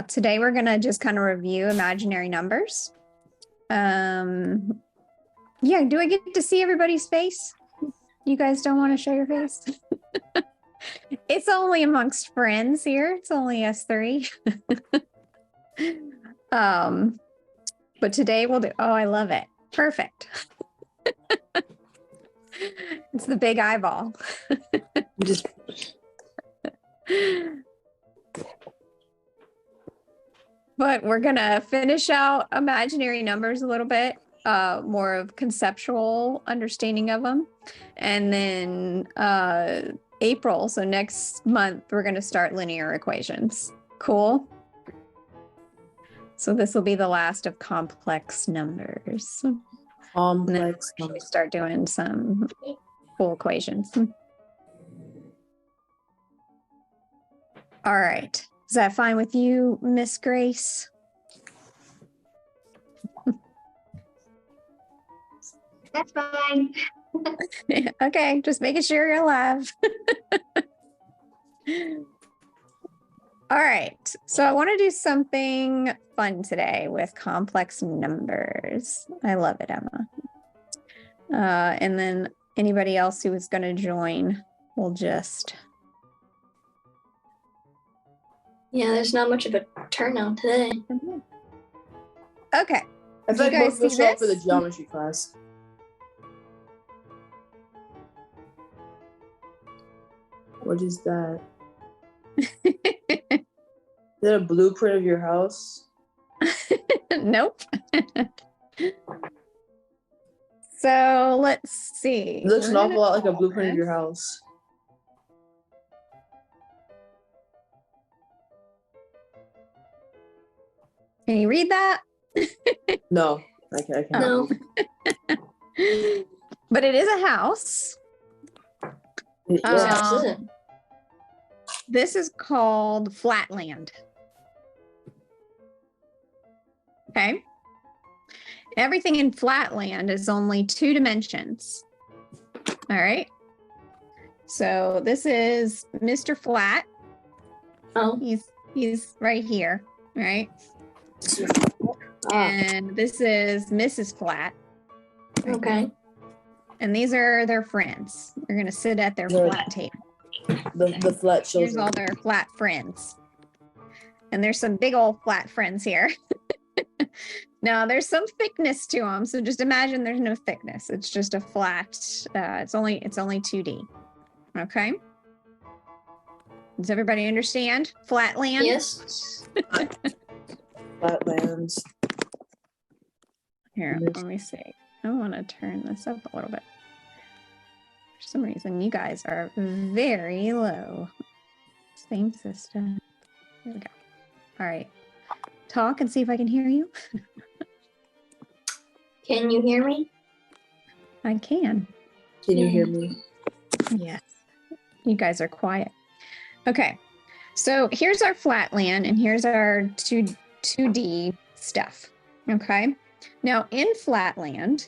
Today we're gonna just kind of review imaginary numbers. Yeah, do I get to see everybody's face? You guys don't want to show your face? It's only amongst friends here. It's only us three. But today we'll do, oh, I love it. Perfect. It's the big eyeball. But we're gonna finish out imaginary numbers a little bit, more of conceptual understanding of them. And then April, so next month, we're gonna start linear equations. Cool? So this will be the last of complex numbers. Complex numbers. We start doing some full equations. All right. Is that fine with you, Miss Grace? That's fine. Okay, just making sure you're alive. All right, so I want to do something fun today with complex numbers. I love it, Emma. And then anybody else who is going to join will just... Yeah, there's not much of a turnout today. Okay. I feel like most of us show up for the geometry class. What is that? Is that a blueprint of your house? Nope. So let's see. It looks an awful lot like a blueprint of your house. Can you read that? No, I can't. No. But it is a house. Whose house is it? This is called flatland. Okay. Everything in flatland is only 2 dimensions. All right. So this is Mr. Flat. Oh. He's right here, right? And this is Mrs. Flat. Okay. And these are their friends. They're going to sit at their flat table. The flat children. Here's all their flat friends. And there's some big old flat friends here. Now there's some thickness to them. So just imagine there's no thickness. It's just a flat, it's only 2D. Okay. Does everybody understand? Flatland? Yes. Flatlands. Here, let me see. I want to turn this up a little bit. For some reason, you guys are very low. Same system. Here we go. All right. Talk and see if I can hear you. Can you hear me? I can. Can you hear me? Yes. You guys are quiet. Okay. So here's our flatland and here's our 2D stuff. Okay. Now in flatland,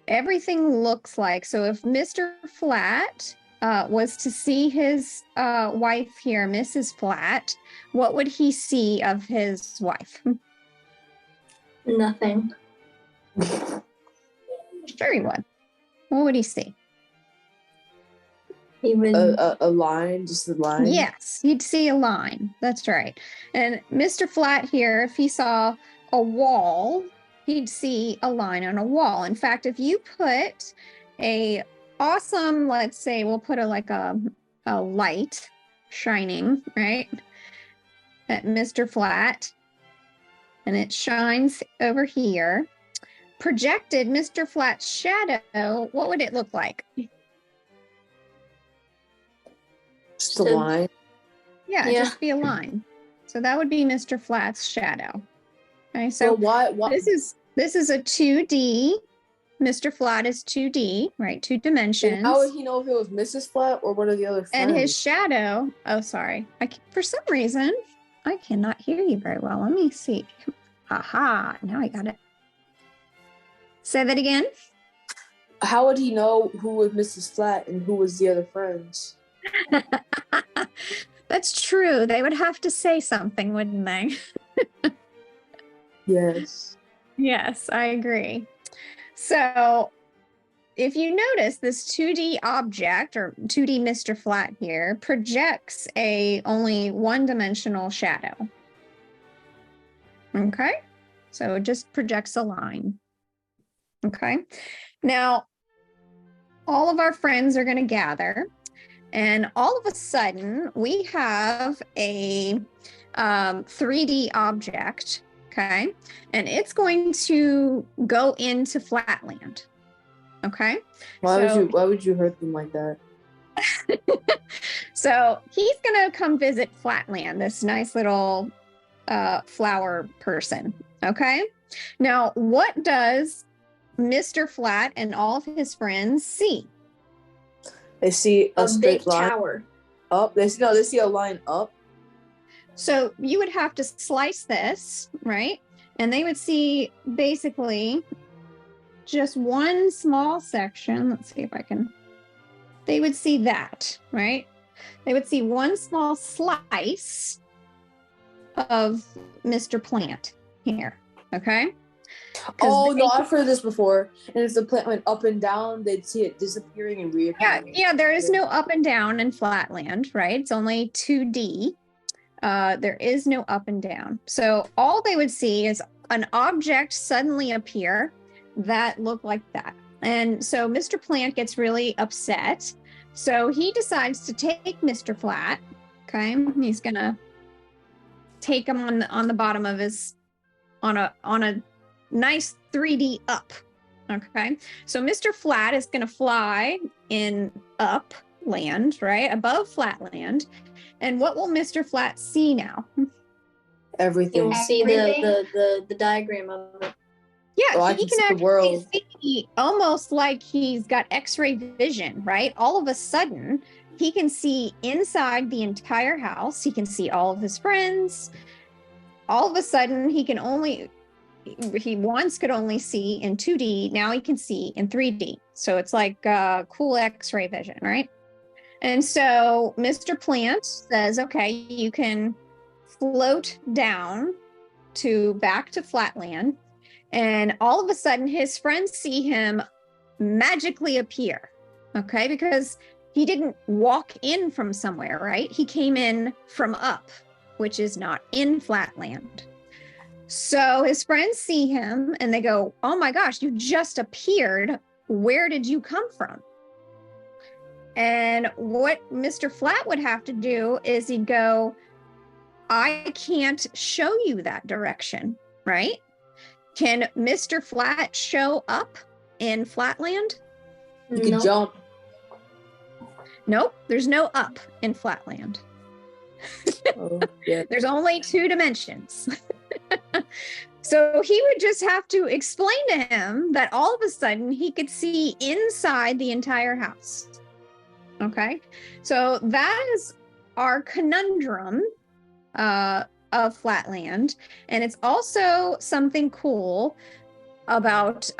everything looks like, so if Mr. Flat was to see his wife here, Mrs. Flat, what would he see of his wife? Nothing. Sure he would. What would he see? He would... A line, just a line? Yes, he'd see a line. That's right. And Mr. Flat here, if he saw a wall, he'd see a line on a wall. In fact, if you put a awesome, let's say we'll put a light shining, right, at Mr. Flat, and it shines over here, projected Mr. Flat's shadow, what would it look like? Just a line? Yeah, Yeah. just be a line. So that would be Mr. Flat's shadow. Okay, so why? This is a 2D. Mr. Flat is 2D, right? 2 dimensions. How would he know if it was Mrs. Flat or one of the other friends? And his shadow, oh, sorry. For some reason, I cannot hear you very well. Let me see. Aha, now I got it. Say that again. How would he know who was Mrs. Flat and who was the other friends? That's That's true. They would have to say something, wouldn't they? Yes. Yes, I agree. So if you notice, this 2D object, or 2D Mr. Flat here, projects a only one-dimensional shadow. Okay? So it just projects a line. Okay? Now, all of our friends are going to gather, and all of a sudden, we have a 3D object, okay? And it's going to go into Flatland. Okay. Why would you hurt them like that? So he's gonna come visit Flatland, this nice little flower person. Okay. Now, what does Mr. Flat and all of his friends see? They see a big line tower. up. They see a line up. So you would have to slice this, right? And they would see basically just one small section. Let's see if I can. They would see that, right? They would see one small slice of Mr. Plant here, okay? Oh, no, I've heard this before. And if the plant went up and down, they'd see it disappearing and reappearing. Yeah, there is no up and down in Flatland, right? It's only 2D. There is no up and down. So all they would see is an object suddenly appear that looked like that. And so Mr. Plant gets really upset. So he decides to take Mr. Flat. Okay. He's gonna take him on the bottom of his on a nice 3D up. Okay. So Mr. Flat is gonna fly in upland, right? Above Flatland. And what will Mr. Flat see now? Everything. You'll see the diagram of it. Yeah, so he can actually see almost like he's got X-ray vision, right? All of a sudden, he can see inside the entire house. He can see all of his friends. All of a sudden, he once could only see in 2D. Now he can see in 3D. So it's like cool X-ray vision, right? And so Mr. Plant says, okay, you can float down back to Flatland. And all of a sudden, his friends see him magically appear, okay? Because he didn't walk in from somewhere, right? He came in from up, which is not in Flatland. So his friends see him and they go, oh my gosh, you just appeared. Where did you come from? And what Mr. Flat would have to do is he'd go, I can't show you that direction, right? Can Mr. Flat show up in Flatland? You can jump. Nope, there's no up in Flatland. Oh, yeah. There's only 2 dimensions. So he would just have to explain to him that all of a sudden he could see inside the entire house. Okay, so that is our conundrum of Flatland. And it's also something cool about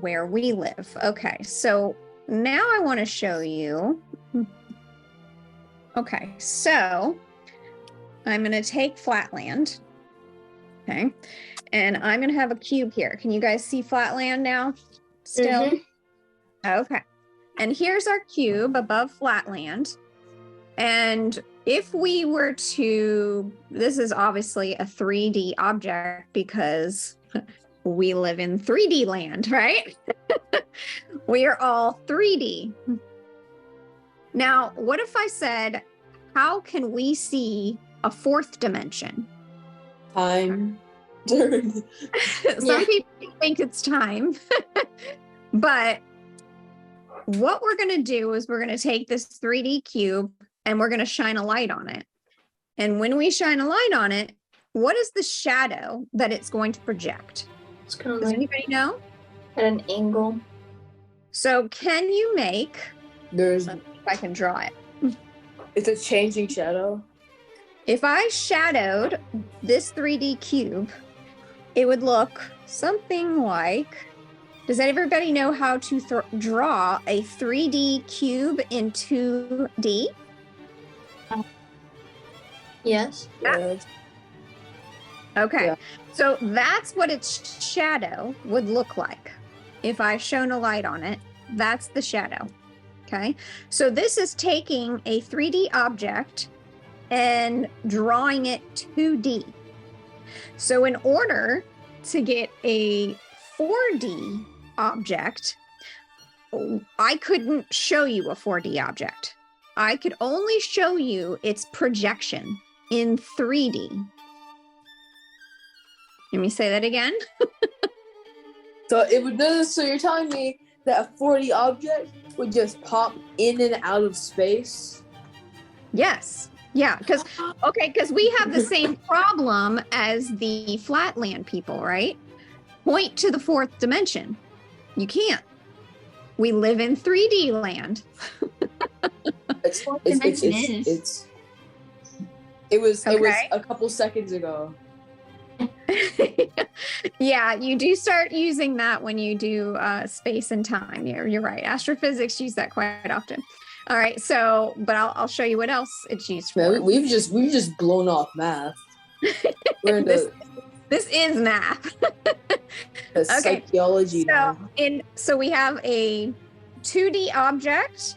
where we live. Okay, so now I want to show you. Okay, so I'm going to take Flatland. Okay, and I'm going to have a cube here. Can you guys see Flatland now? Still? Mm-hmm. Okay, and here's our cube above Flatland. And if we were to, this is obviously a 3D object because we live in 3D land, right? We are all 3D. Now, what if I said, how can we see a 4th dimension? Time. Some people think it's time. But what we're going to do is we're going to take this 3D cube and we're going to shine a light on it. And when we shine a light on it, what is the shadow that it's going to project? It's kind of Does anybody know? At an angle. So can you make, Let's see if I can draw it. It's a changing shadow. If I shadowed this 3D cube, it would look something like, does everybody know how to draw a 3D cube in 2D? Yes. Yeah. Okay, Yeah. so that's what its shadow would look like. If I shone a light on it, that's the shadow. Okay, so this is taking a 3D object and drawing it 2D. So in order to get a 4D object, I couldn't show you a 4D object. I could only show you its projection in 3D. Let me say that again. So it would. So you're telling me that a 4D object would just pop in and out of space? Yes. Yeah, because we have the same problem as the flatland people, right? Point to the fourth dimension. You can't. We live in 3D land. It was a couple seconds ago. Yeah, you do start using that when you do space and time. You're right. Astrophysics use that quite often. All right, so but I'll show you what else it's used for. Man, we've just blown off math. We're in this is math. Okay, psychology now. So we have a 2D object,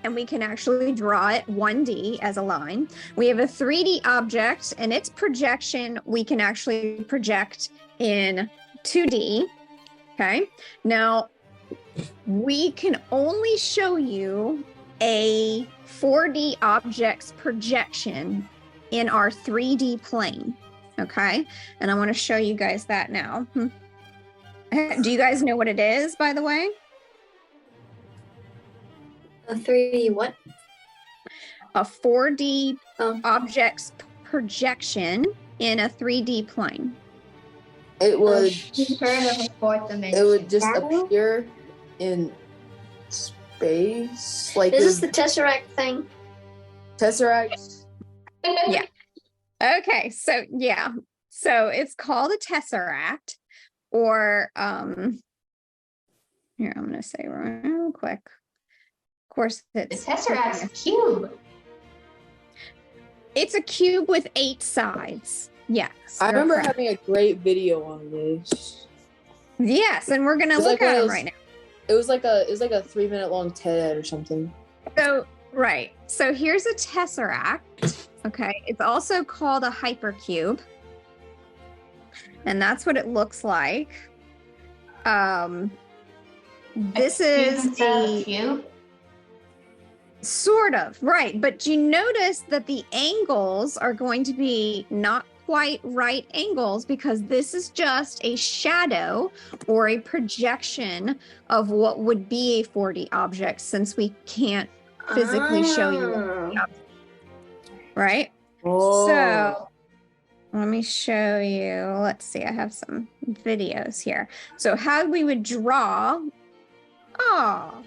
and we can actually draw it 1D as a line. We have a 3D object, and its projection we can actually project in 2D. Okay, now we can only show you a 4D object's projection in our 3D plane. Okay, and I want to show you guys that now. Do you guys know what it is, by the way? A 3D what? A 4D object's projection in a 3D plane. It would. Heard of a fourth dimension. It would just appear in space. Like is this the tesseract thing? Tesseract. Yeah. Okay. So yeah. So it's called a tesseract, or here I'm gonna say real quick. Of course, it's the tesseract's a cube. It's a cube with 8 sides. Yes. I remember having a great video on this. Yes, and we're gonna look at it right now. It was like a 3-minute long TED or something. So right. So here's a tesseract. Okay. It's also called a hypercube. And that's what it looks like. This is a cube. Sort of, right. But you notice that the angles are going to be not quite right angles because this is just a shadow or a projection of what would be a 4D object, since we can't physically show you the object. Right? Oh. So let me show you. Let's see. I have some videos here. So how we would draw. Oh.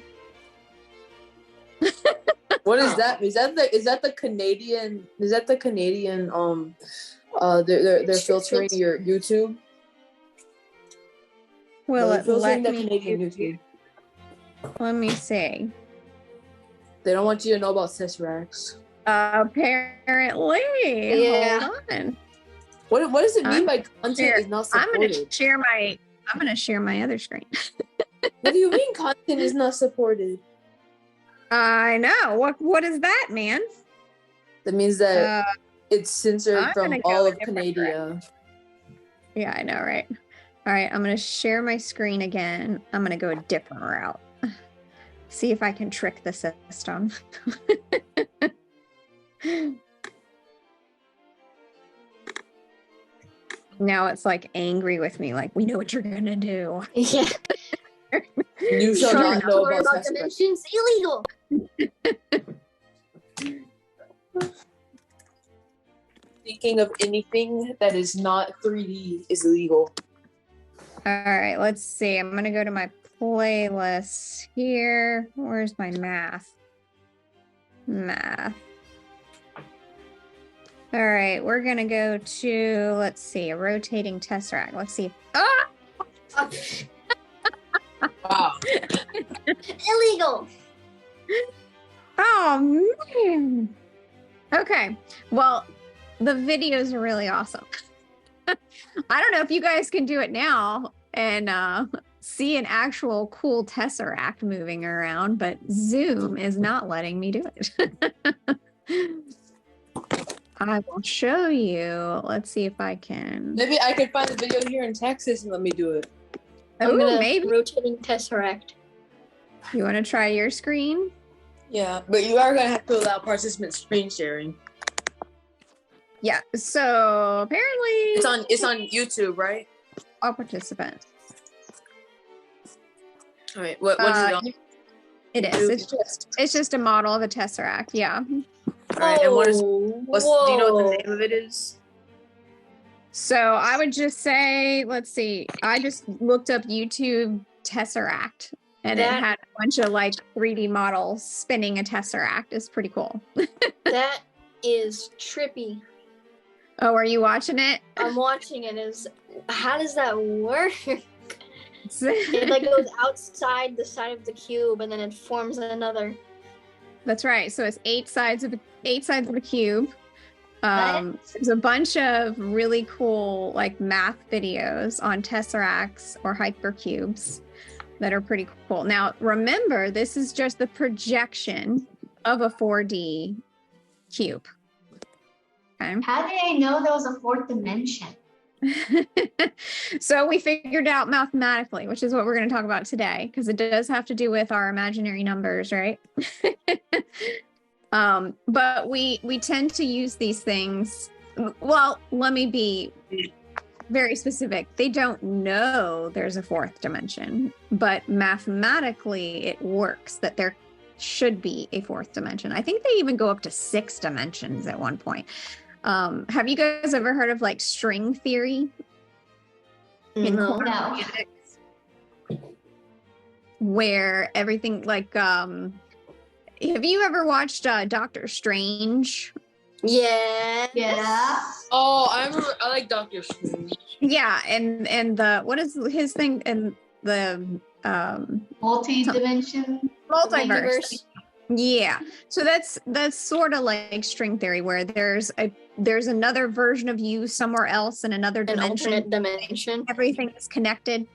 What is that? Is that the Canadian? Is that the Canadian? They're filtering your YouTube. Well, they're filtering the Canadian YouTube. Let me see. They don't want you to know about tesseracts. Apparently. Yeah. Hold on. What does it mean by content is not supported? I'm gonna share my other screen. What do you mean content is not supported? I know. What is that, man? That means that it's censored from all of Canada. Direction. Yeah, I know, right? All right, I'm gonna share my screen again. I'm gonna go a different route. See if I can trick the system. Now it's like angry with me, like, we know what you're gonna do. Yeah. You shall not know about dimensions. Illegal. Speaking of anything that is not 3D is illegal. All right, let's see. I'm gonna go to my playlist here. Where's my math? Math. All right, we're gonna go to, let's see, a rotating tesseract. Let's see. Ah! Wow. Illegal. Oh man. Okay. Well, the videos are really awesome. I don't know if you guys can do it now and see an actual cool tesseract moving around, but Zoom is not letting me do it. I will show you. Let's see if I can. Maybe I could find a video here in Texas and let me do it. I'm gonna maybe. rotating tesseract. You want to try your screen? Yeah, but you are gonna have to allow participant screen sharing. Yeah. So apparently It's on YouTube, right? all participants. All right. What is it on? It is. It's just a model of a tesseract. Yeah. All right. And do you know what the name of it is? So I would just say, let's see. I just looked up YouTube tesseract, and it had a bunch of like 3D models spinning a tesseract. It's pretty cool. That is trippy. Oh, are you watching it? I'm watching it. How does that work? It like goes outside the side of the cube, and then it forms another. That's right. So it's eight sides of the cube. There's a bunch of really cool like math videos on tesseracts or hypercubes that are pretty cool. Now, remember, this is just the projection of a 4D cube. Okay. How did I know there was a fourth dimension? So we figured out mathematically, which is what we're going to talk about today, because it does have to do with our imaginary numbers, right? But we tend to use these things. Well, let me be very specific. They don't know there's a fourth dimension, but mathematically it works that there should be a fourth dimension. I think they even go up to 6 dimensions at one point. Have you guys ever heard of like string theory? No. Where everything like have you ever watched Doctor Strange? Yeah. Oh, I remember. I like Doctor Strange. Yeah, and the what is his thing and the Multi-dimension. multiverse. Yeah. So that's sort of like string theory, where there's another version of you somewhere else in another dimension. Alternate dimension. Everything is connected.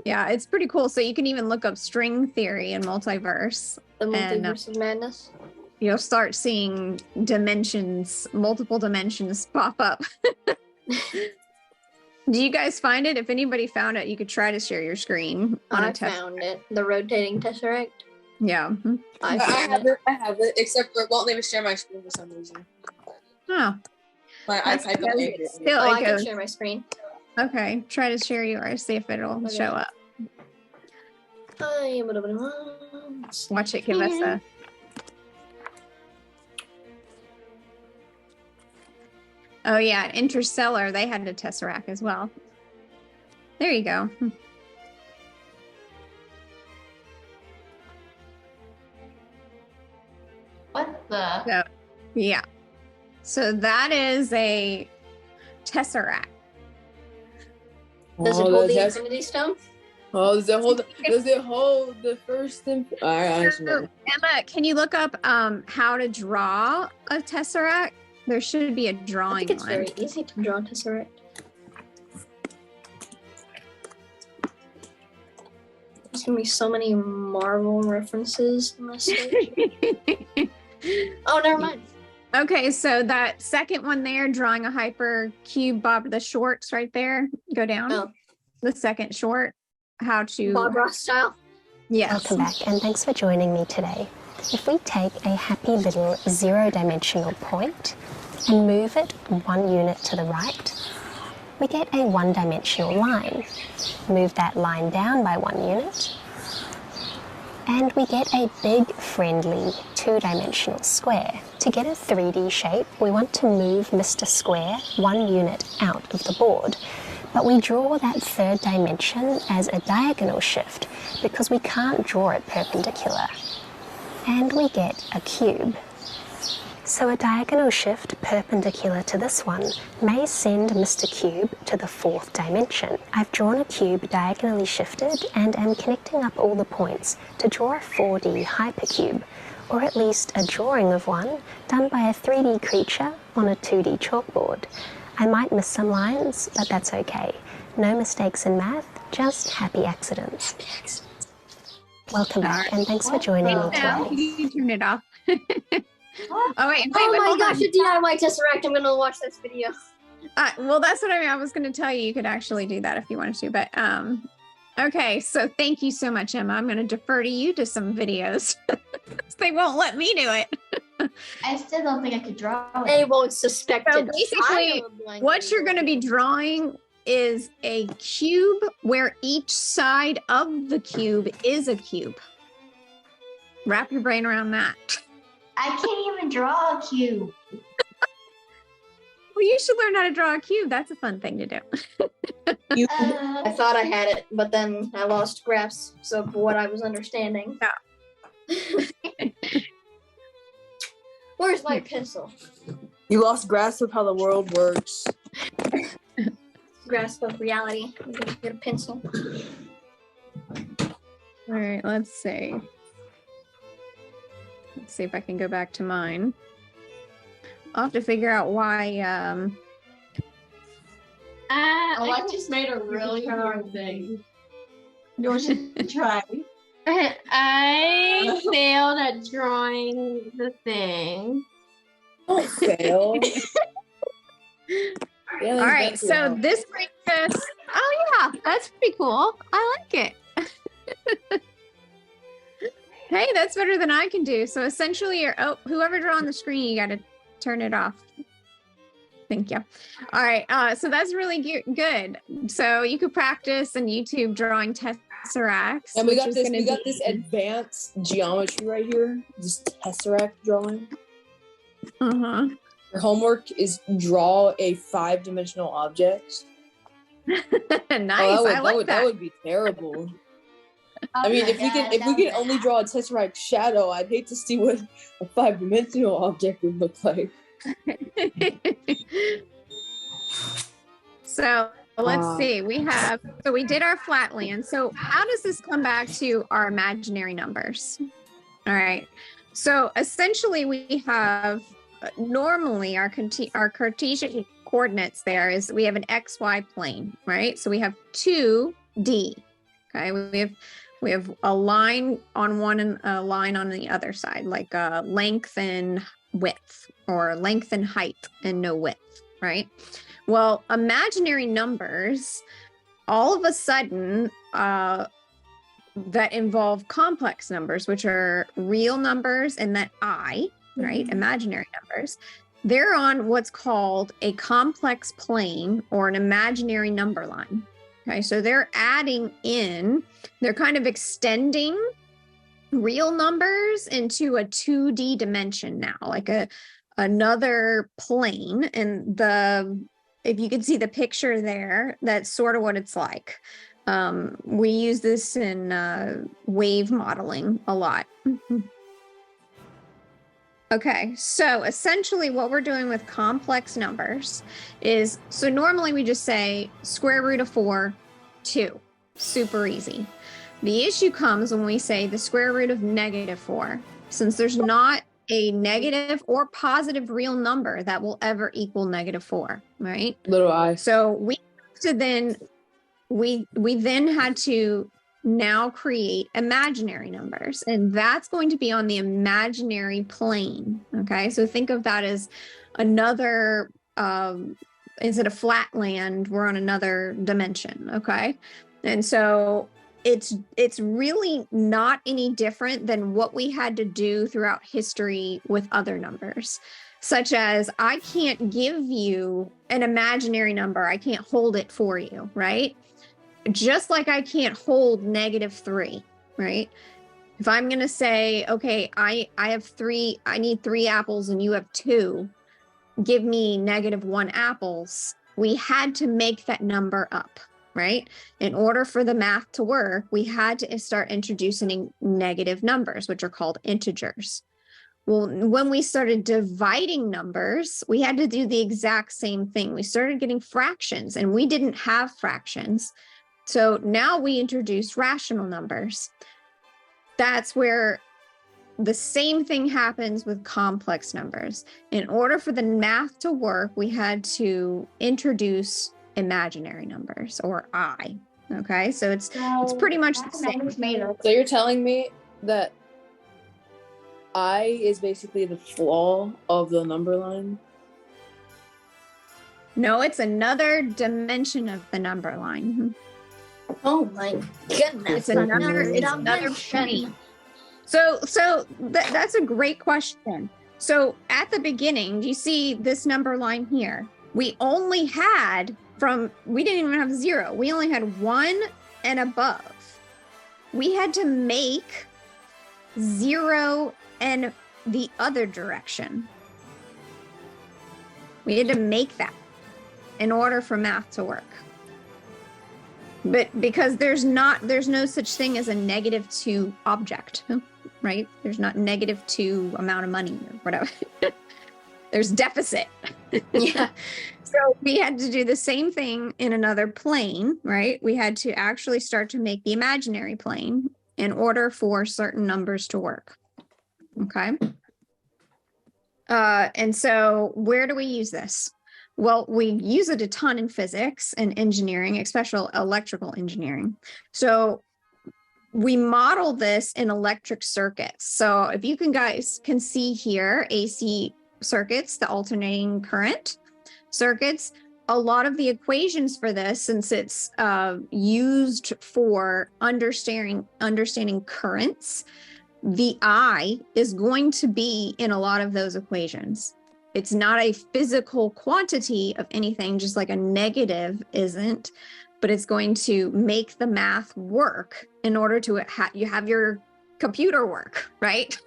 Yeah, it's pretty cool. So you can even look up string theory and multiverse. The multiverse of madness. You'll start seeing multiple dimensions pop up. Do you guys find it? If anybody found it, you could try to share your screen. I found it. The rotating tesseract. Yeah. I have it, except for it won't let me share my screen for some reason. Oh. My iPad don't make it. Still, I can share my screen. Okay, try to share yours, see if it'll show up. Watch it give us a... Oh yeah, Interstellar, they had a tesseract as well. There you go. What the? So, yeah. So that is a tesseract. Does it hold the Infinity Stone? Oh, does it hold the first thing? Emma, can you look up how to draw a tesseract? There should be a drawing. I think it's very easy to draw a tesseract. There's gonna be so many Marvel references in this. Oh, never mind. Okay, so that second one there, drawing a hypercube, Bob, the shorts right there, go down. Oh. The second short, how to... Bob Ross style. Yes. Welcome back, and thanks for joining me today. If we take a happy little 0-dimensional point and move it 1 unit to the right, we get a 1-dimensional line. Move that line down by 1 unit, and we get a big, friendly 2-dimensional square. To get a 3D shape, we want to move Mr. Square 1 unit out of the board, but we draw that 3rd dimension as a diagonal shift because we can't draw it perpendicular. And we get a cube. So a diagonal shift perpendicular to this one may send Mr. Cube to the 4th dimension. I've drawn a cube diagonally shifted and am connecting up all the points to draw a 4D hypercube, or at least a drawing of one done by a 3D creature on a 2D chalkboard. I might miss some lines, but that's okay. No mistakes in math, just happy accidents. Welcome back, and thanks for joining me Now today. you turn it off. Oh wait, my hold gosh, on. a DIY tesseract. I'm gonna watch this video. Well, that's what I mean. I was going to tell you could actually do that if you wanted to, but okay. So thank you so much, Emma. I'm going to defer to you to some videos. They won't let me do it. I still don't think I could draw it. They won't suspect So it. basically, what you're going to be drawing is a cube where each side of the cube is a cube. Wrap your brain around that. I can't even draw a cube. Well, you should learn how to draw a cube. That's a fun thing to do. I thought I had it, but then I lost grasp of what I was understanding. Yeah. Where's my pencil? You lost grasp of how the world works. Grasp of reality. I'm gonna get a pencil. All right, let's see. Let's see if I can go back to mine. I'll have to figure out why. I just made a really hard thing. You should try. I failed at drawing the thing. Don't fail. All right, so this brings us. Oh yeah, that's pretty cool. I like it. Hey, that's better than I can do. So essentially, whoever drew on the screen, you got to turn it off. Thank you. All right, so that's really good. So you could practice on YouTube drawing tesseracts. And we got this advanced geometry right here. This tesseract drawing. Uh-huh. Your homework is draw a 5-dimensional object. Nice. That would be terrible. I mean, if we could only draw a tesseract shadow, I'd hate to see what a 5-dimensional object would look like. So let's see. We did our flatland. So how does this come back to our imaginary numbers? All right. So essentially, we have normally our Cartesian coordinates. There is we have an XY plane, right? So we have 2D. Okay, we have a line on one and a line on the other side, like length and width, or length and height and no width, right? Well, imaginary numbers, all of a sudden, that involve complex numbers, which are real numbers and that right? Imaginary numbers. They're on what's called a complex plane or an imaginary number line. Okay, so they're they're kind of extending real numbers into a 2D dimension now, like another plane. And if you can see the picture there, that's sort of what it's like. We use this in wave modeling a lot. Okay, so essentially what we're doing with complex numbers is, so normally we just say square root of 4, 2. Super easy. The issue comes when we say the square root of -4, since there's not a negative or positive real number that will ever equal -4, right? Little I. So we then had to now create imaginary numbers, and that's going to be on the imaginary plane. Okay, so think of that as another instead of flat land, we're on another dimension. Okay, and so it's really not any different than what we had to do throughout history with other numbers, such as I can't give you an imaginary number, I can't hold it for you, right? Just like I can't hold -3, right? If I'm going to say, okay, I need 3 apples and you have 2, give me -1 apples. We had to make that number up, right? In order for the math to work, we had to start introducing negative numbers, which are called integers. Well, when we started dividing numbers, we had to do the exact same thing. We started getting fractions, and we didn't have fractions. So now we introduced rational numbers. That's where the same thing happens with complex numbers. In order for the math to work, we had to introduce imaginary numbers, or I. Okay, so it's pretty much the same. So you're telling me that I is basically the flaw of the number line? No, it's another dimension of the number line. Oh my goodness. It's another plane. So that's a great question. So at the beginning, do you see this number line here? We only had we didn't even have 0. We only had 1 and above. We had to make 0 and the other direction. We had to make that in order for math to work. But because there's no such thing as a -2 object, right? There's not -2 amount of money or whatever. There's deficit. Yeah. So we had to do the same thing in another plane, right? We had to actually start to make the imaginary plane in order for certain numbers to work. Okay. And so where do we use this? Well, we use it a ton in physics and engineering, especially electrical engineering. So we model this in electric circuits. So if you guys can see here, AC circuits, the alternating current circuits, a lot of the equations for this, since it's used for understanding currents, the I is going to be in a lot of those equations. It's not a physical quantity of anything, just like a negative isn't, but it's going to make the math work in order to you have your computer work, right?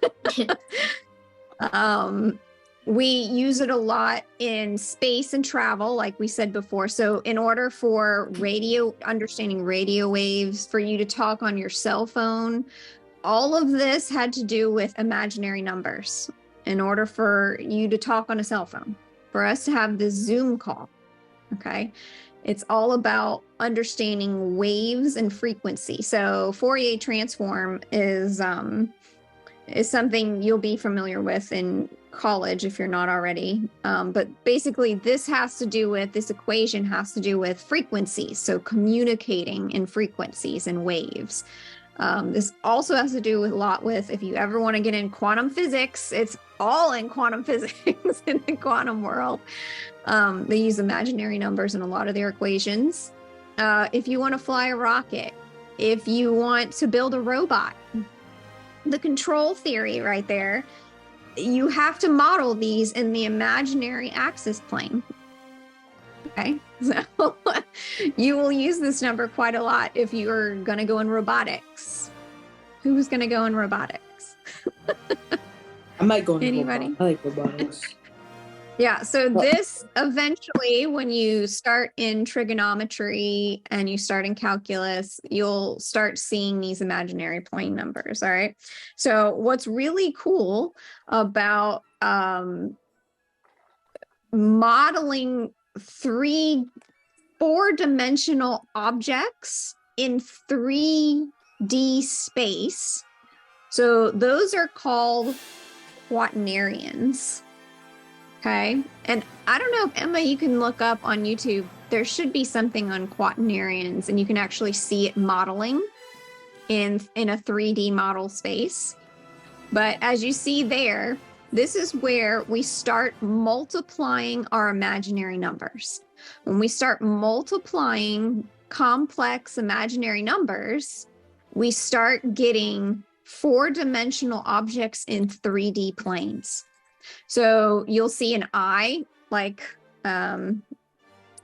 We use it a lot in space and travel, like we said before. So in order for understanding radio waves, for you to talk on your cell phone, all of this had to do with imaginary numbers in order for you to talk on a cell phone, for us to have this Zoom call, okay? It's all about understanding waves and frequency. So Fourier transform is something you'll be familiar with in college if you're not already. But basically this equation has to do with frequencies. So communicating in frequencies and waves. This also has to do a lot with, if you ever want to get in quantum physics, it's all in quantum physics in the quantum world. They use imaginary numbers in a lot of their equations. If you want to fly a rocket, if you want to build a robot, the control theory right there, you have to model these in the imaginary axis plane. Okay, so you will use this number quite a lot if you're going to go in robotics. Who's going to go in robotics? I might go in Anybody? I like robotics. Yeah, so this eventually, when you start in trigonometry and you start in calculus, you'll start seeing these imaginary plane numbers, all right? So what's really cool about modeling 4-dimensional objects in 3D space, so those are called quaternarians. Okay. And I don't know if Emma, you can look up on YouTube. There should be something on quaternarians and you can actually see it modeling in a 3D model space. But as you see there, this is where we start multiplying our imaginary numbers. When we start multiplying complex imaginary numbers, we start getting 4-dimensional objects in 3D planes. So you'll see an I,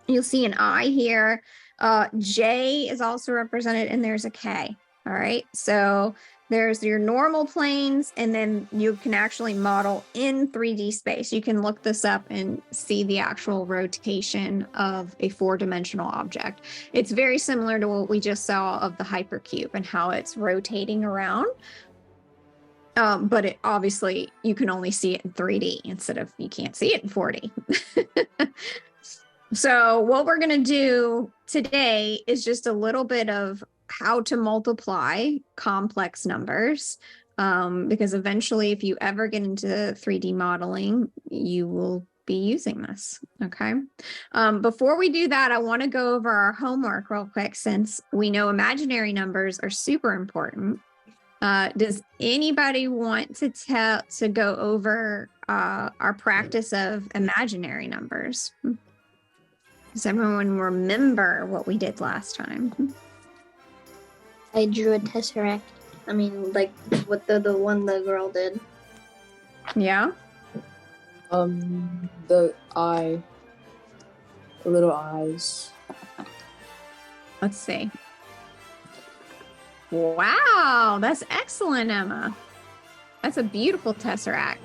you'll see an I here. J is also represented, and there's a K. All right. So there's your normal planes, and then you can actually model in 3D space. You can look this up and see the actual rotation of a 4-dimensional object. It's very similar to what we just saw of the hypercube and how it's rotating around. But it obviously you can only see it in 3D instead of you can't see it in 4D. So what we're going to do today is just a little bit of how to multiply complex numbers. because eventually, if you ever get into 3D modeling, you will be using this. Okay. Before we do that, I want to go over our homework real quick, since we know imaginary numbers are super important. Does anybody want to go over our practice of imaginary numbers? Does everyone remember what we did last time? I drew a tesseract. I mean, like what the one the girl did. Yeah. The little eyes. Let's see. Wow, that's excellent, Emma. That's a beautiful tesseract.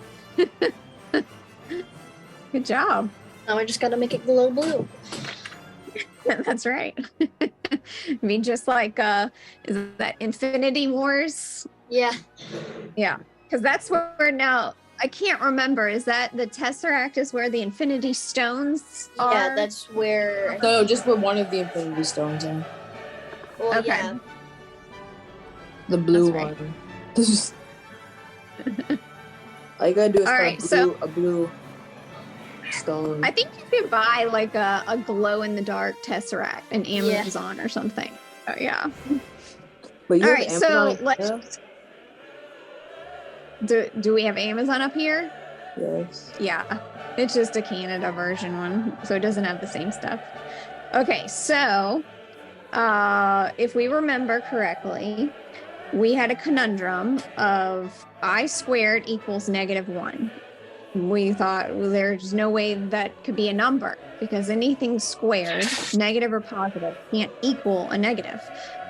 Good job. Now I just gotta make it glow blue. That's right. I mean, just like is that Infinity Wars? Yeah. Yeah, because that's where now I can't remember. Is that the Tesseract is where the Infinity Stones are? Yeah, that's where. No, just where one of the Infinity Stones are. Well, Okay. yeah. The blue That's one. All you gotta do is All find right, a blue stone. I think you could buy like a glow in the dark Tesseract in Amazon or something. Oh, yeah. But you All have right, Amazon so let's. Do we have Amazon up here? Yes. Yeah, it's just a Canada version one, so it doesn't have the same stuff. Okay, so if we remember correctly, we had a conundrum of I squared equals -1. We thought, well, there's no way that could be a number, because anything squared, negative or positive, can't equal a negative.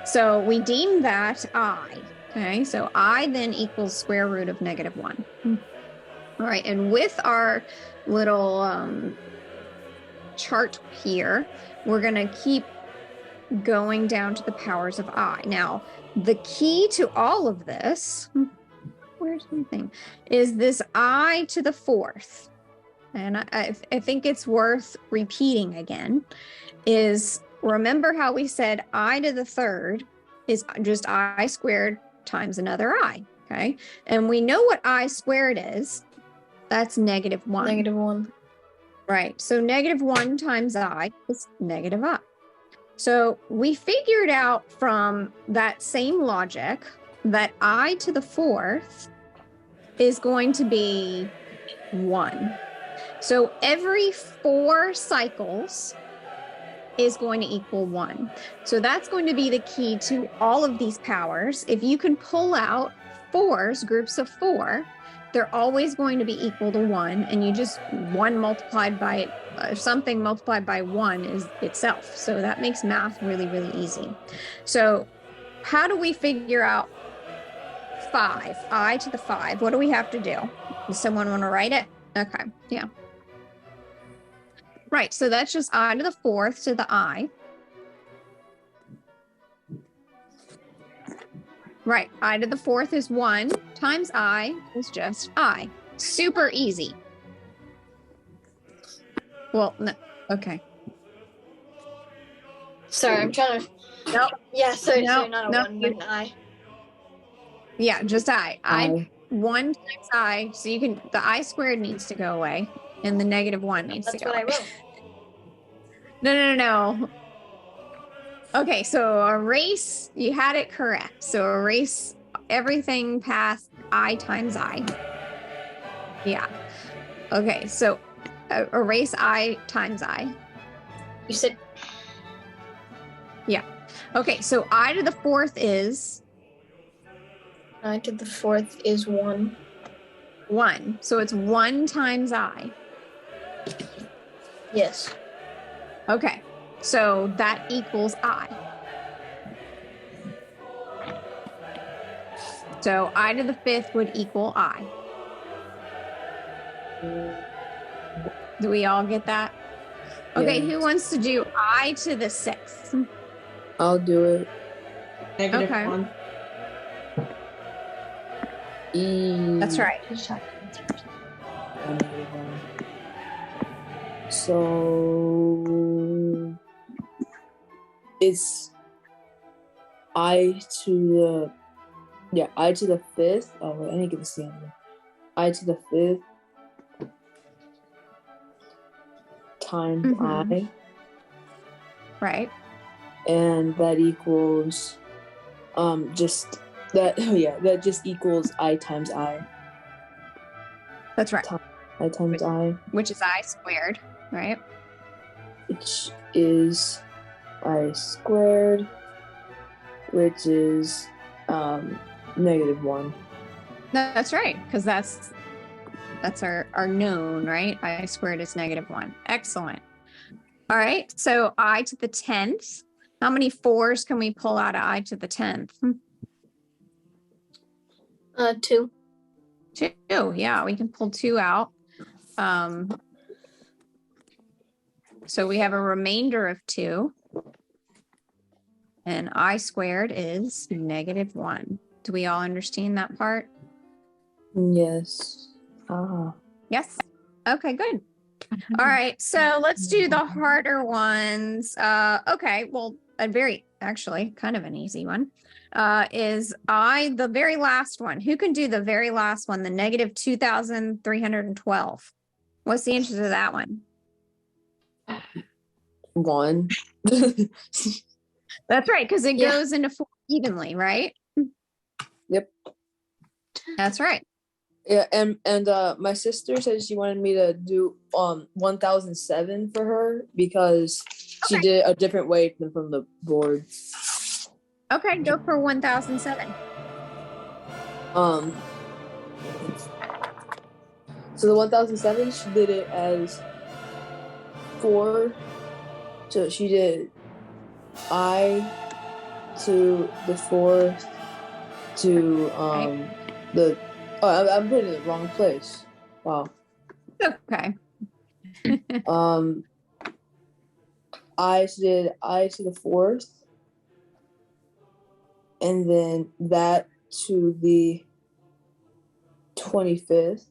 So we deemed that I. Okay, so I then equals square root of -1. All right, and with our little chart here, we're going to keep going down to the powers of I. Now, the key to all of this, where's my thing, is this I to the 4th. And I think it's worth repeating again, is remember how we said I to the 3rd is just I squared times another I, okay? And we know what I squared is. That's -1. -1. Right, so -1 times I is -I. So we figured out from that same logic that I to the 4th is going to be 1. So every 4 cycles is going to equal 1. So that's going to be the key to all of these powers. If you can pull out 4s, groups of 4, they're always going to be equal to 1, and you just 1 multiplied by something multiplied by 1 is itself. So that makes math really, really easy. So how do we figure out 5? I to the 5. What do we have to do? Does someone want to write it? Okay, yeah. Right, so that's just I to the 4th to the I. Right, I to the 4th is 1 times I is just I. Super easy. Well, no, okay. Sorry, I'm trying to. Nope. Yeah, so No, you're not a no, 1, but an I. Yeah, just I. 1 times I, so you can, the I squared needs to go away, and the -1 needs to go away. That's what I wrote. No. Okay, so erase, you had it correct. So erase everything past I times I. Yeah. Okay, so erase I times I. You said. Yeah. Okay, so I to the 4th is? I to the 4th is 1. 1. So it's 1 times I. Yes. Okay, so that equals I. So I to the 5th would equal I. Do we all get that? Okay, Yeah. who wants to do I to the 6th? I'll do it. -1. That's right. So it's I to the Yeah, I to the 5th. Oh, wait, I need to get this down. I to the 5th times I. Right. And that equals just that that just equals I times I. That's right. I times I. Which is I squared, right? Which is I squared, which is -1. That's right, because that's our known, right? I squared is -1. Excellent. All right, so I to the 10th. How many 4s can we pull out of I to the 10th? 2. 2, yeah, we can pull 2 out. So we have a remainder of 2. And I squared is -1. Do we all understand that part? Yes. Yes. Okay, good. All right, so let's do the harder ones. Okay, well, actually kind of an easy one. Is the very last one? Who can do the very last one, the -2,312? What's the answer to that one? 1. That's right, because it goes into 4 evenly, right? Yep. That's right. Yeah, and my sister said she wanted me to do 1007 for her because she did it a different way than from the board. Okay, go for 1007. So the 1007, she did it as 4. So she did I to the 4th to the. Oh, I'm putting it in the wrong place. Wow. Okay. I did I to the 4th, and then that to the 25th.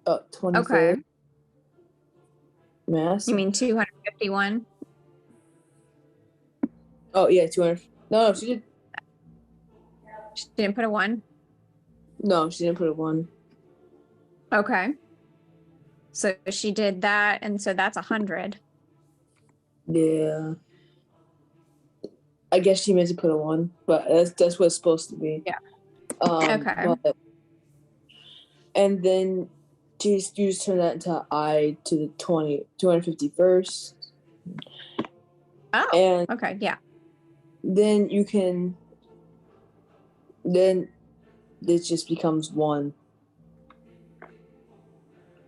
25th. Okay. Mass. You mean 251? Oh yeah, 200. No, she did. She didn't put a 1? No, she didn't put a 1. Okay. So she did that, and so that's 100. Yeah. I guess she meant to put a 1, but that's what it's supposed to be. Yeah. Okay. And then you just turn that into I to the 251st. Oh. And okay. Yeah. then you can. Then it just becomes 1.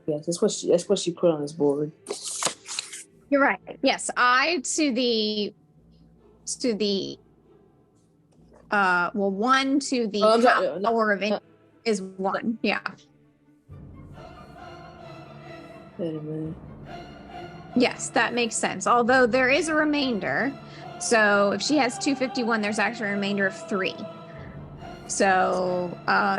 Yes, that's what she put on this board. You're right. Yes, I to the 1 to the power of it is 1. Yeah. Wait a minute. Yes, that makes sense. Although there is a remainder. So if she has 251, there's actually a remainder of 3. So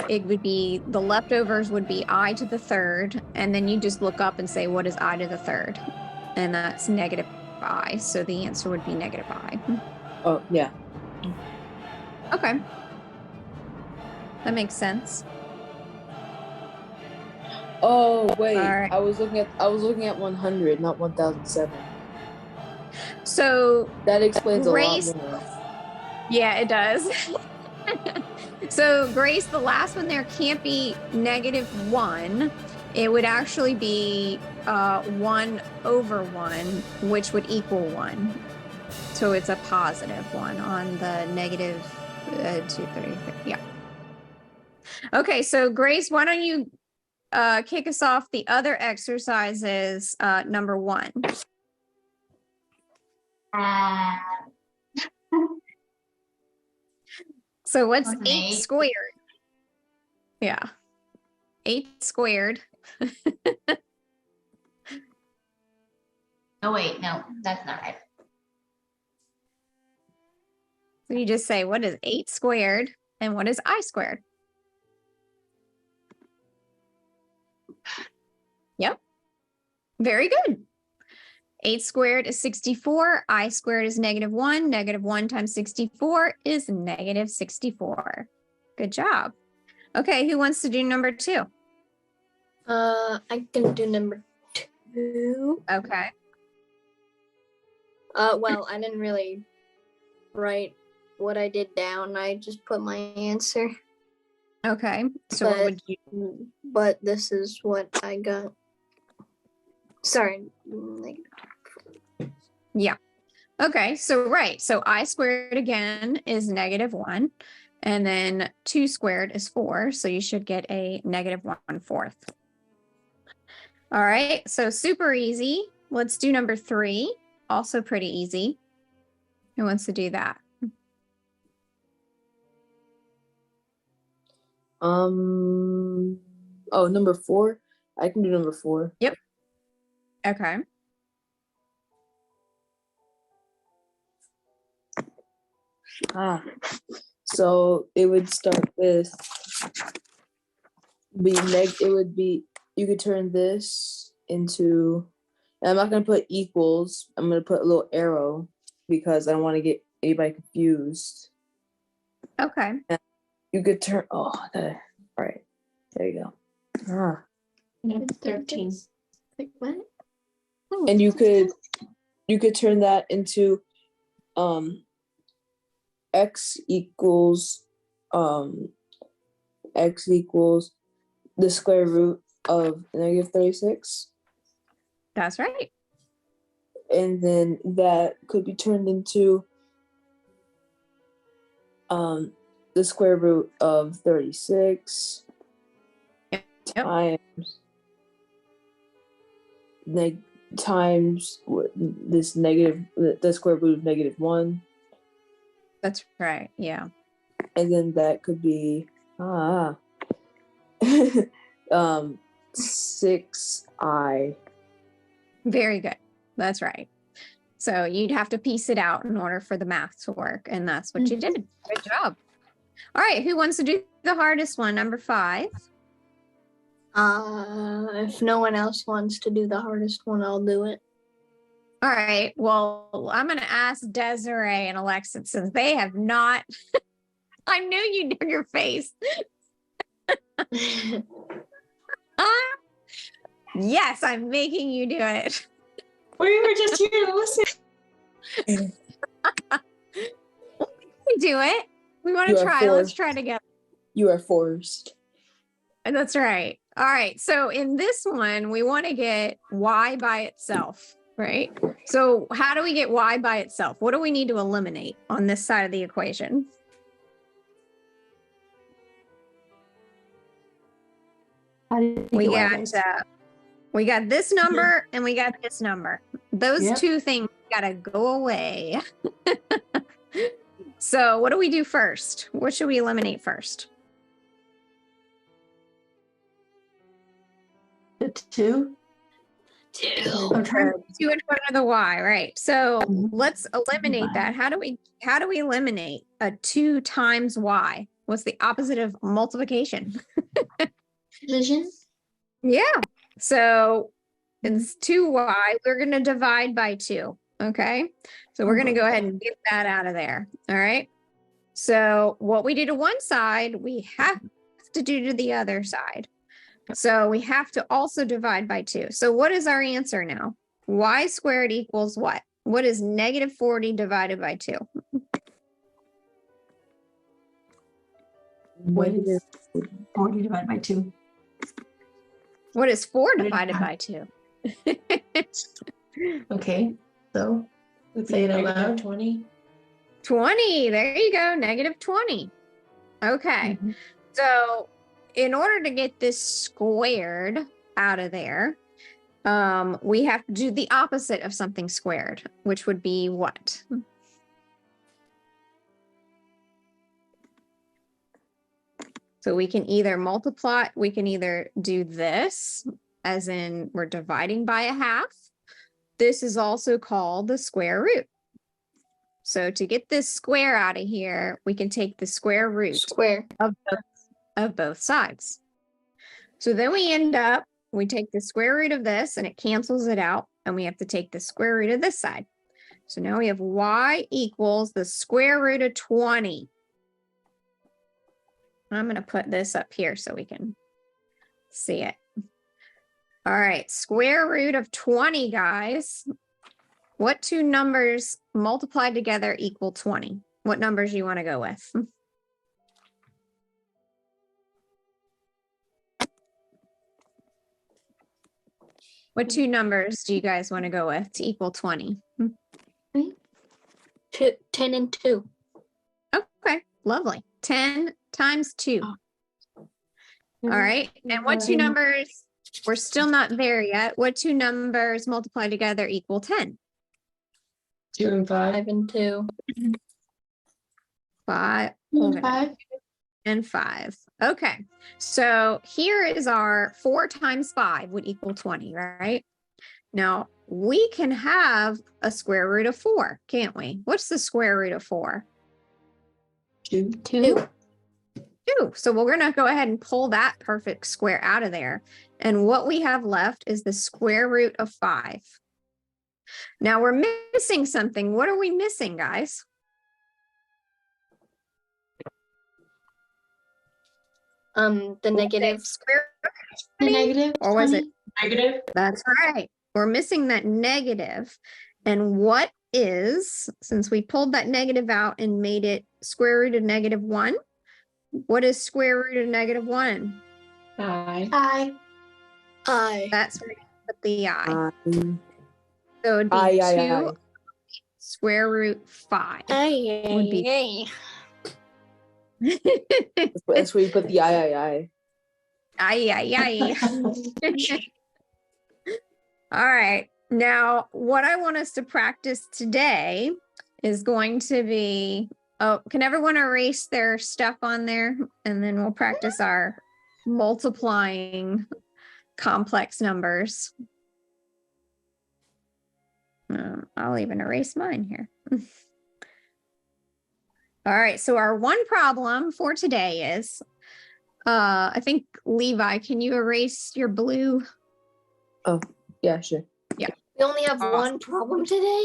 it would be, the leftovers would be I to the 3rd, and then you just look up and say, what is I to the 3rd? And that's -I. So the answer would be -I. Oh, yeah. Okay. That makes sense. Oh, wait. Right. I was looking at 100, not 1007. So that explains Grace, a lot more. Yeah, it does. So Grace, the last one there can't be -1. It would actually be 1/1, which would equal 1. So it's a positive 1 on the -233. Yeah. Okay, so Grace, why don't you kick us off the other exercises, number 1. So what's 8 squared? Yeah. 8 squared. Oh, wait, no, that's not right. So you just say, what is 8 squared and what is I squared? Yep. Very good. 8 squared is 64. I squared is -1. -1 times 64 is -64. Good job. Okay, who wants to do number 2? I can do number 2. Okay. Well, I didn't really write what I did down. I just put my answer. Okay. So what would you? But this is what I got. Sorry. Yeah. Okay. So right. So I squared again is -1, and then 2 squared is 4. So you should get a -1/4. All right. So super easy. Let's do number 3. Also pretty easy. Who wants to do that? Oh, number 4. I can do number 4. Yep. Okay. So it would start with it would be, you could turn this into, and I'm not going to put equals. I'm going to put a little arrow because I don't want to get anybody confused. Okay. And you could turn, all right. There you go. It's 13. Like what? And you could turn that into x equals the square root of -36. That's right. And then that could be turned into the square root of 36 times this negative, the square root of -1. That's right. Yeah. And then that could be 6i. Very good. That's right. So you'd have to piece it out in order for the math to work. And that's what you did. Good job. All right. Who wants to do the hardest one? Number 5. If no one else wants to do the hardest one, I'll do it. All right. Well, I'm going to ask Desiree and Alexis since they have not. I knew you'd know your face. Yes, I'm making you do it. We were just here to listen. We do it. We want to try. Let's try together. You are forced. That's right. All right. So in this one, we want to get y by itself, right? So how do we get y by itself? What do we need to eliminate on this side of the equation? We got this number and we got this number. Those two things gotta go away. So what do we do first? What should we eliminate first? The 2. I'm trying to do in front of the y, right? So let's eliminate that. How do we eliminate a 2 times y? What's the opposite of multiplication? Division? Yeah. So it's 2y. We're going to divide by 2. Okay. So we're going to go ahead and get that out of there. All right. So what we do to one side, we have to do to the other side. So we have to also divide by 2. So what is our answer now? Y squared equals what? What is -40 divided by 2? What is 40 divided by 2? What is 4 divided by 2? Okay, so let's say it aloud. 20. 20. There you go. -20. Okay. So in order to get this squared out of there, we have to do the opposite of something squared, which would be what? So we can either do this, as in we're dividing by a half. This is also called the square root. So to get this square out of here, we can take the square root of both sides. So then we end up, we take the square root of this and it cancels it out, and we have to take the square root of this side. So now we have y equals the square root of 20. I'm going to put this up here so we can see it. All right, square root of 20, guys. What two numbers multiplied together equal 20? What numbers you want to go with? What two numbers do you guys want to go with to equal 20? 10 and 2. Okay, lovely. 10 times 2. All right, and what two numbers, we're still not there yet. What two numbers multiplied together equal 10? 2 and 5. 5 and 2. 5. 2 and 5. And 5. Okay, so here is our 4 times 5 would equal 20, right? Now, we can have a square root of 4, can't we? What's the square root of 4? 2. 2. So we're going to go ahead and pull that perfect square out of there. And what we have left is the square root of 5. Now we're missing something. What are we missing, guys? The negative. Square The negative. or was it 20? Negative. That's right. We're missing that negative. And what is, since we pulled that negative out and made it square root of negative 1, what is square root of negative 1? I. That's where you put the I. Um, So it'd be I. 2 square root 5. Would be. That's where you put the I. Ay. All right. Now, what I want us to practice today is going to be, oh, can everyone erase their stuff on there? And then we'll practice our multiplying complex numbers. I'll even erase mine here. All right. So our one problem for today is, I think, Levi, can you erase your blue? Oh, yeah, sure. We only have one problem today?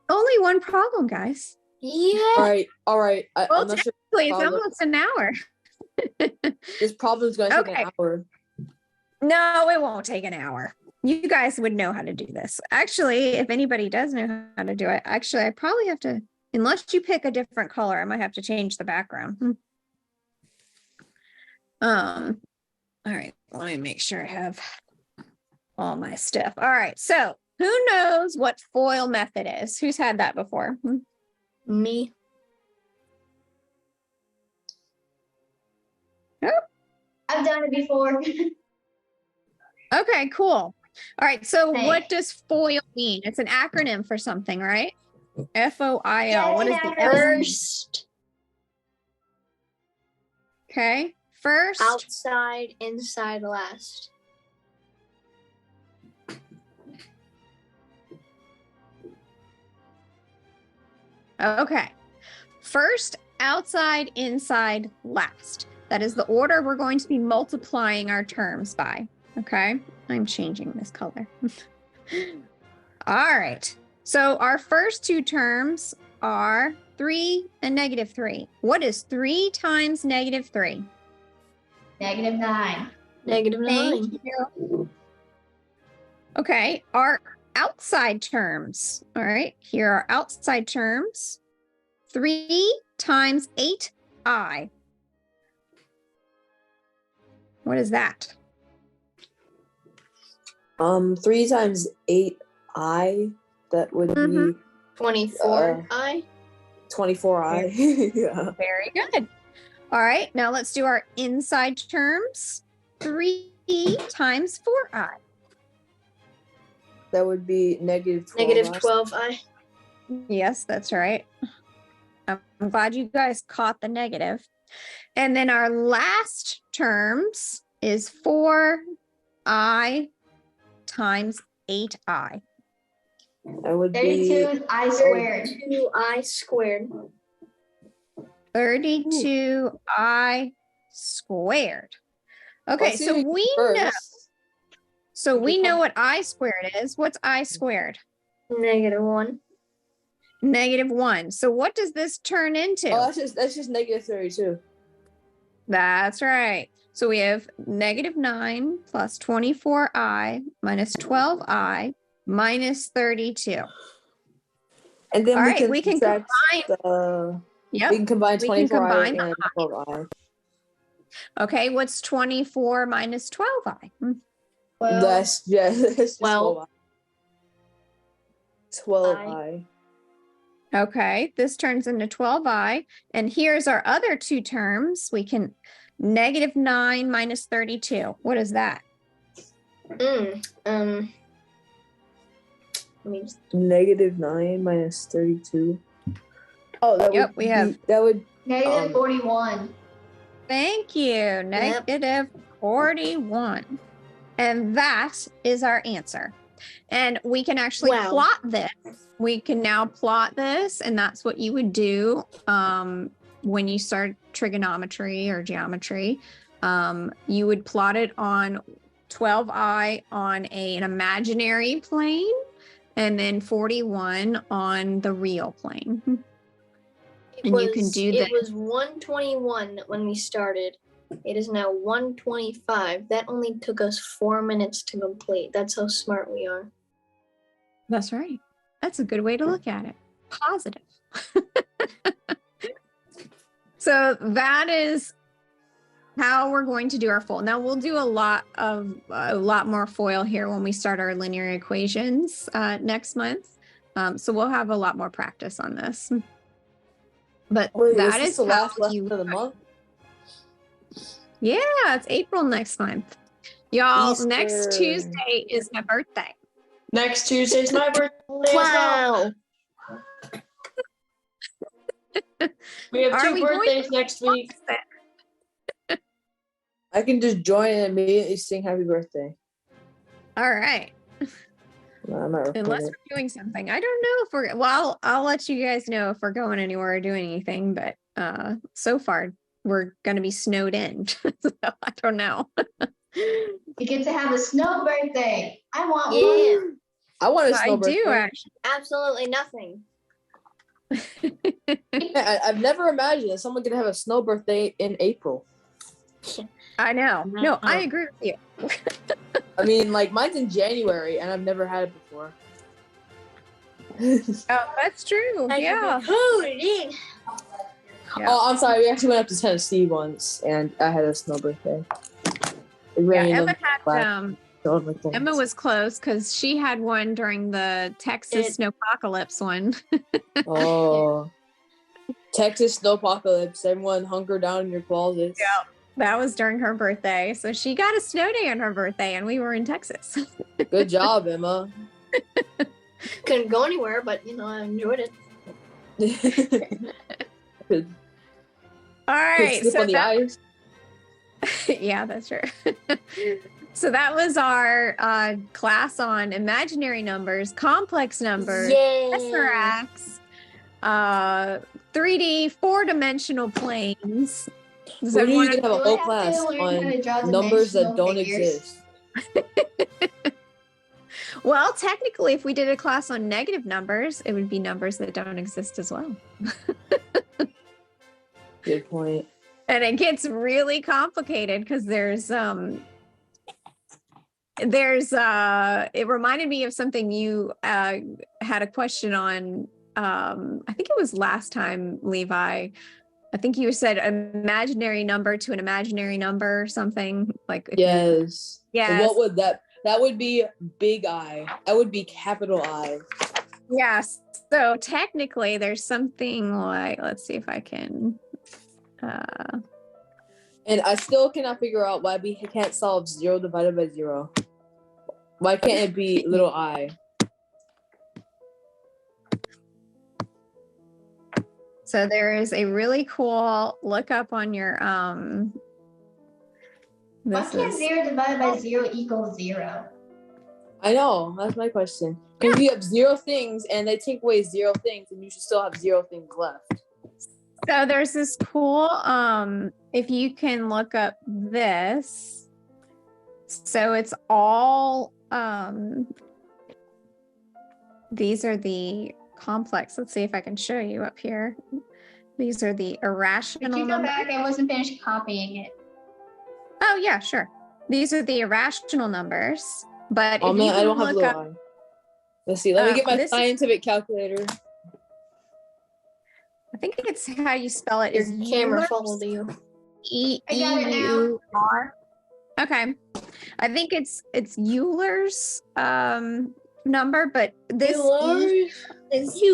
Only one problem, guys. Yeah. All right. Well, I'm not sure. technically, it's almost an hour. This problem's going to take an hour. No, it won't take an hour. You guys would know how to do this. Actually, if anybody does know how to do it, actually, I probably have to, unless you pick a different color, I might have to change the background. All right, let me make sure I have all my stuff. All right, so who knows what FOIL method is? Who's had that before? Me. I've done it before. Okay, cool. All right, so Hey. what does FOIL mean? It's an acronym for something, right? FOIL. Yeah, What is it's the an F? acronym. First, Okay, first. outside, inside, last. Okay. First, outside, inside, last. That is the order we're going to be multiplying our terms by. Okay. I'm changing this color. All right. So our first two terms are 3 and negative 3. What is 3 times negative 3? -9. Negative 9. Thank you. Okay. Our outside terms. All right. Here are outside terms. 3 times 8i. What is that? 3 times 8i. That would be 24 I. 24i. Yeah. Very good. All right, now let's do our inside terms. 3 times 4i. That would be negative 12. Negative 12 I. Yes, that's right. I'm glad you guys caught the negative. And then our last terms is 4i times 8i. That would 32 be is I squared. 2I squared. 32i squared. Okay, Let's so do we first. know. So we know what I squared is. What's I squared? Negative 1. Negative 1. So what does this turn into? Oh, that's just negative 32. That's right. So we have -9 plus 24i minus 12i minus 32. And then All we right, can we can subtract combine. we Yep. can combine We can 24i combine. and 12i. Okay, what's 24 minus 12i? Well, That's just 12. 12i. Okay, this turns into 12i. And here's our other two terms. We can -9 minus 32. What is that? Let me just, -9 minus 32. Oh, that Yep, would we have- that would Negative 41. Thank you. Negative 41. And that is our answer. And we can actually Wow. plot this. We can now plot this, and that's what you would do when you start trigonometry or geometry. You would plot it on 12i on an imaginary plane, and then 41 on the real plane. And you can do that. It was 121 when we started. It is now 125. That only took us 4 minutes to complete. That's how smart we are. That's right. That's a good way to look at it. Positive. So that is how we're going to do our FOIL. Now we'll do a lot more FOIL here when we start our linear equations next month. So we'll have a lot more practice on this. But that is the how last lesson you. of the month. Yeah, it's April next month. Y'all, next Easter. Tuesday is my birthday. Next Tuesday's my birthday. Wow. We have Are two we going birthdays next week. I can just join and immediately sing happy birthday. All right. No, I'm not Unless recording. we're doing something. I don't know if we're, well, I'll let you guys know if we're going anywhere or doing anything, but so far we're going to be snowed in. So I don't know. You get to have a snow birthday. I want Yeah. one. I want a I snow do birthday. actually. Absolutely nothing. I've never imagined that someone could have a snow birthday in April. I know. No, I agree with you. I mean, like mine's in January, and I've never had it before. Oh, that's true. Yeah. Holy. Yeah. Oh, I'm sorry. We actually went up to Tennessee once, and I had a snow birthday. It Yeah, rained Emma and had snowed like that. Emma was close because she had one during the Texas snowpocalypse one. Oh, Texas snowpocalypse! Everyone hunker down in your closets. Yeah. That was during her birthday. So she got a snow day on her birthday and we were in Texas. Good job, Emma. Couldn't go anywhere, but I enjoyed it. Could All right. slip So on the ice. yeah, that's true. So that was our class on imaginary numbers, complex numbers, Yay. tesseracts, 3D, 4-dimensional planes. Does When are you everyone gonna have a whole have to class learn how to draw on numbers that dimensional don't figures? exist? Well, technically, if we did a class on negative numbers, it would be numbers that don't exist as well. Good point. And it gets really complicated because it reminded me of something you had a question on. I think it was last time, Levi. I think you said imaginary number to an imaginary number or something like. Yes. Yes. And what would that would be big I. That would be capital I. Yes. So technically there's something like, let's see if I can. And I still cannot figure out why we can't solve 0 divided by 0. Why can't it be little I? So there is a really cool look up on your Why can't 0 divided by 0 equal 0? I know, that's my question. Because you have 0 things and they take away 0 things and you should still have 0 things left. So there's this cool, if you can look up this. So it's all, these are the complex. Let's see if I can show you up here. These are the Could irrational you go numbers. back? I wasn't finished copying it. Oh yeah, sure. These are the irrational numbers. But Oh if man, you I can don't have look little up, eye. Let's see. Let me get my this is, scientific calculator. I think it's how you spell it. Your Is camera Euler's? followed you. I got it now. E-E-U-R. Okay. I think it's Euler's number, but this E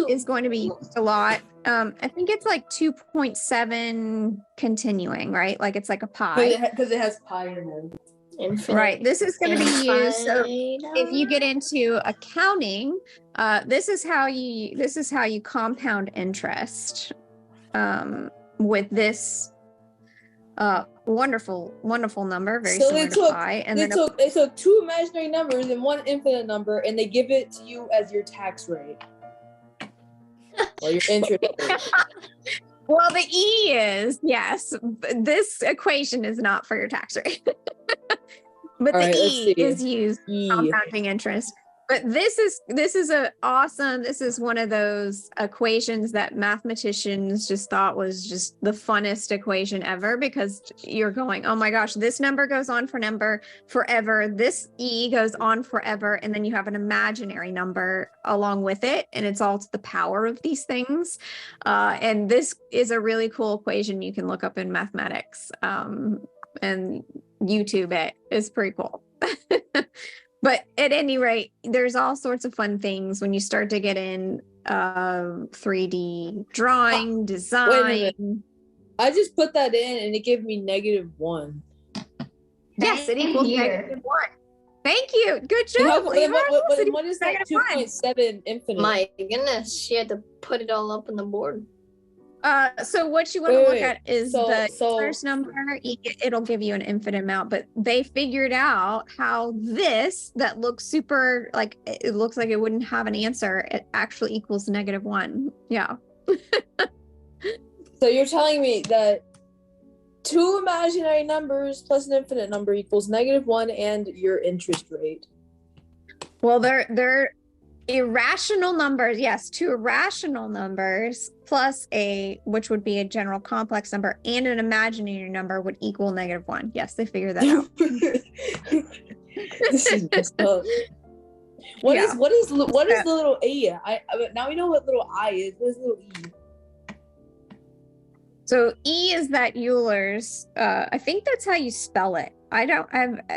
is going to be used a lot. I think it's like 2.7 continuing, right? Like it's like a pi. Because it has pi in it. Infinite. Right. This is going to be used. So Infinite. if you get into accounting, this is how you compound interest with this wonderful number, very similar to pi. And they took two imaginary numbers and one infinite number, and they give it to you as your tax rate or your interest rate. Well, the E is, yes, this equation is not for your tax rate. But All the right, E is used for E. compounding interest. But this is this is one of those equations that mathematicians just thought was just the funnest equation ever, because you're going, oh my gosh, this number goes on forever. This E goes on forever. And then you have an imaginary number along with it. And it's all to the power of these things. And this is a really cool equation you can look up in mathematics. And YouTube it. It's pretty cool. But at any rate, there's all sorts of fun things when you start to get in 3D drawing, design. I just put that in and it gave me -1. Yes, it equals -1. Thank you. Good And job. what is that 2.7 infinite? My goodness, she had to put it all up on the board. So what you want to look at is the first number. It'll give you an infinite amount, but they figured out how this that looks super, like it looks like it wouldn't have an answer, it actually equals -1. Yeah. So you're telling me that two imaginary numbers plus an infinite number equals -1 and your interest rate? Well, they're irrational numbers. Yes, two irrational numbers plus which would be a general complex number, and an imaginary number would equal -1. Yes, they figured that out. This is messed up. What is the little A? Now we know what little I is. What is little E? So E is that Euler's. I think that's how you spell it. I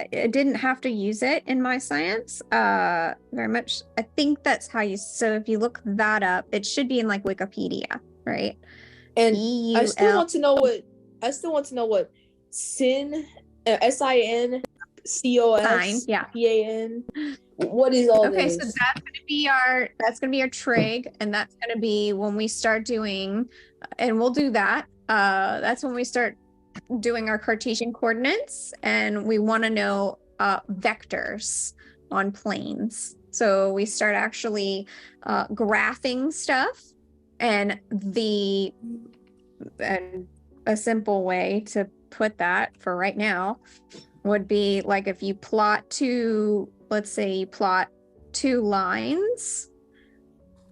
didn't have to use it in my science very much. I think that's how so if you look that up, it should be in like Wikipedia, right? And E-U-L. I still want to know what sin, SINCOS, yeah. PAN. What is all this? Okay, so that's gonna be our trig, and that's gonna be when we start doing, and we'll do that. That's when we start doing our Cartesian coordinates, and we want to know vectors on planes. So we start actually graphing stuff, and a simple way to put that for right now would be like if you plot let's say you plot two lines,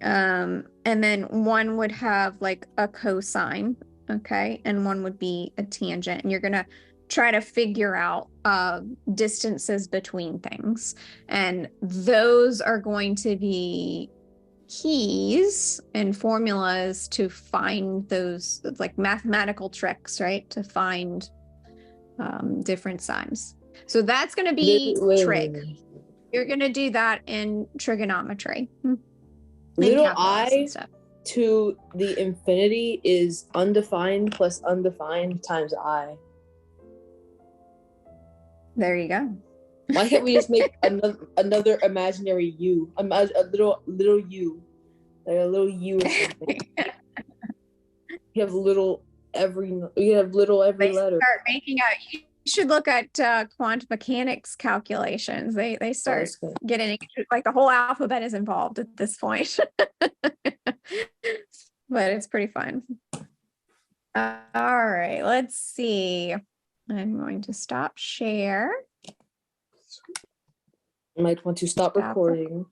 and then one would have like a cosine. Okay, and one would be a tangent, and you're going to try to figure out distances between things, and those are going to be keys and formulas to find those, like mathematical tricks, right, to find different signs. So that's going to be trig. You're going to do that in trigonometry. Little I to the infinity is undefined plus undefined times I. There you go. Why can't we just make another imaginary U? A little U, like a little U or something. You have little every letter. Start making out. You should look at quantum mechanics calculations. They start getting, like, the whole alphabet is involved at this point. But it's pretty fun. All right, let's see. I'm going to stop share. I might want to stop recording.